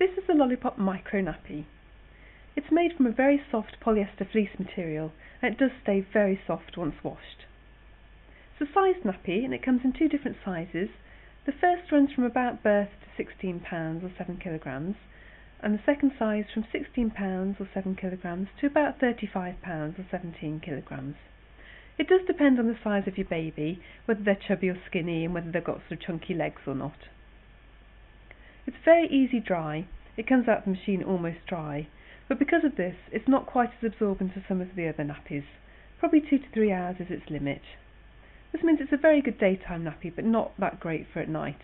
This is the Lollipop Micro Nappy. It's made from a very soft polyester fleece material and it does stay very soft once washed. It's a sized nappy and it comes in two different sizes. The first runs from about birth to £16 or 7 kilograms, and the second size from £16 or 7 kilograms to about £35 or 17 kilograms. It does depend on the size of your baby, whether they're chubby or skinny and whether they've got sort of chunky legs or not. It's very easy dry. It comes out of the machine almost dry, but because of this it's not quite as absorbent as some of the other nappies. Probably 2 to 3 hours is its limit. This means it's a very good daytime nappy, but not that great for at night.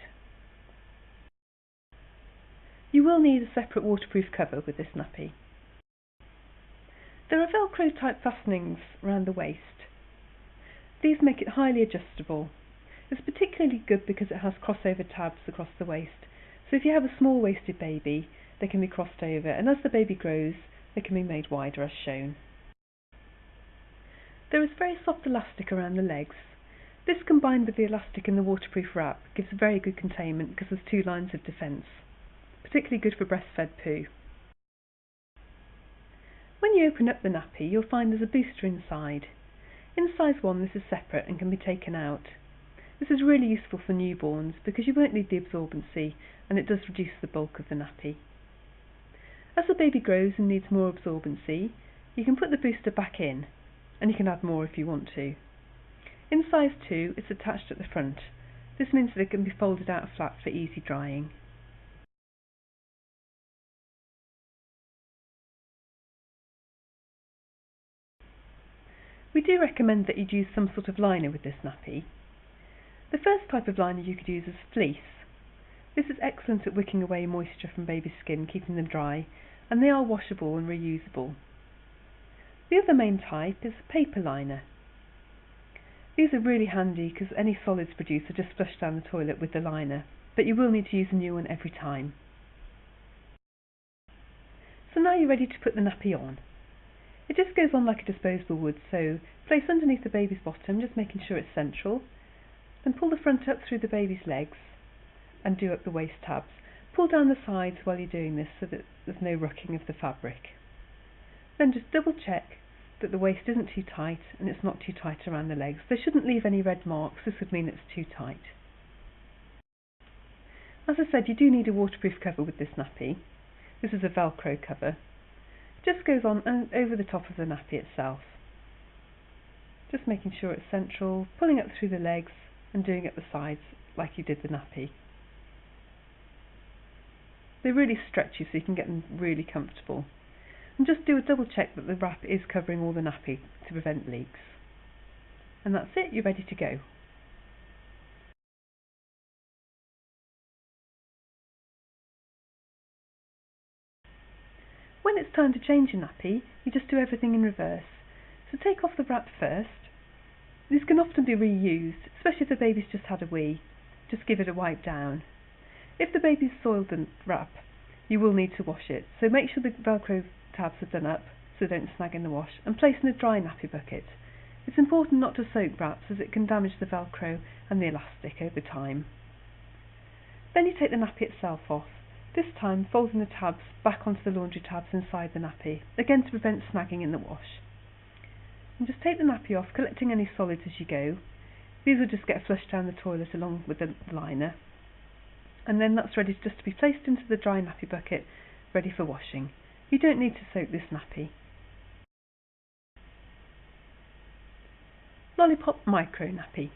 You will need a separate waterproof cover with this nappy. There are Velcro type fastenings around the waist. These make it highly adjustable. It's particularly good because it has crossover tabs across the waist, so if you have a small waisted baby they can be crossed over, and as the baby grows they can be made wider as shown. There is very soft elastic around the legs. This combined with the elastic in the waterproof wrap gives a very good containment because there's 2 lines of defence. Particularly good for breastfed poo. When you open up the nappy you'll find there's a booster inside. In size 1 this is separate and can be taken out. This is really useful for newborns because you won't need the absorbency and it does reduce the bulk of the nappy. As the baby grows and needs more absorbency, you can put the booster back in, and you can add more if you want to. In size 2 it's attached at the front. This means that it can be folded out flat for easy drying. We do recommend that you'd use some sort of liner with this nappy. The first type of liner you could use is fleece. This is excellent at wicking away moisture from baby's skin, keeping them dry, and they are washable and reusable. The other main type is paper liner. These are really handy because any solids produced are just flushed down the toilet with the liner, but you will need to use a new one every time. So now you're ready to put the nappy on. It just goes on like a disposable would, so place underneath the baby's bottom, just making sure it's central, then pull the front up through the baby's legs and do up the waist tabs. Pull down the sides while you're doing this so that there's no rucking of the fabric. Then just double check that the waist isn't too tight and it's not too tight around the legs. They shouldn't leave any red marks, this would mean it's too tight. As I said, you do need a waterproof cover with this nappy. This is a Velcro cover. It just goes on and over the top of the nappy itself. Just making sure it's central, pulling up through the legs and doing up the sides like you did the nappy. They really stretch you so you can get them really comfortable. And just do a double check that the wrap is covering all the nappy to prevent leaks. And that's it, you're ready to go. When it's time to change your nappy, you just do everything in reverse. So take off the wrap first. These can often be reused, especially if the baby's just had a wee. Just give it a wipe down. If the baby's soiled the wrap, you will need to wash it, so make sure the Velcro tabs are done up so they don't snag in the wash, and place in a dry nappy bucket. It's important not to soak wraps as it can damage the Velcro and the elastic over time. Then you take the nappy itself off, this time folding the tabs back onto the laundry tabs inside the nappy, again to prevent snagging in the wash. And just take the nappy off, collecting any solids as you go. These will just get flushed down the toilet along with the liner. And then that's ready just to be placed into the dry nappy bucket, ready for washing. You don't need to soak this nappy. Lollipop Micro Nappy.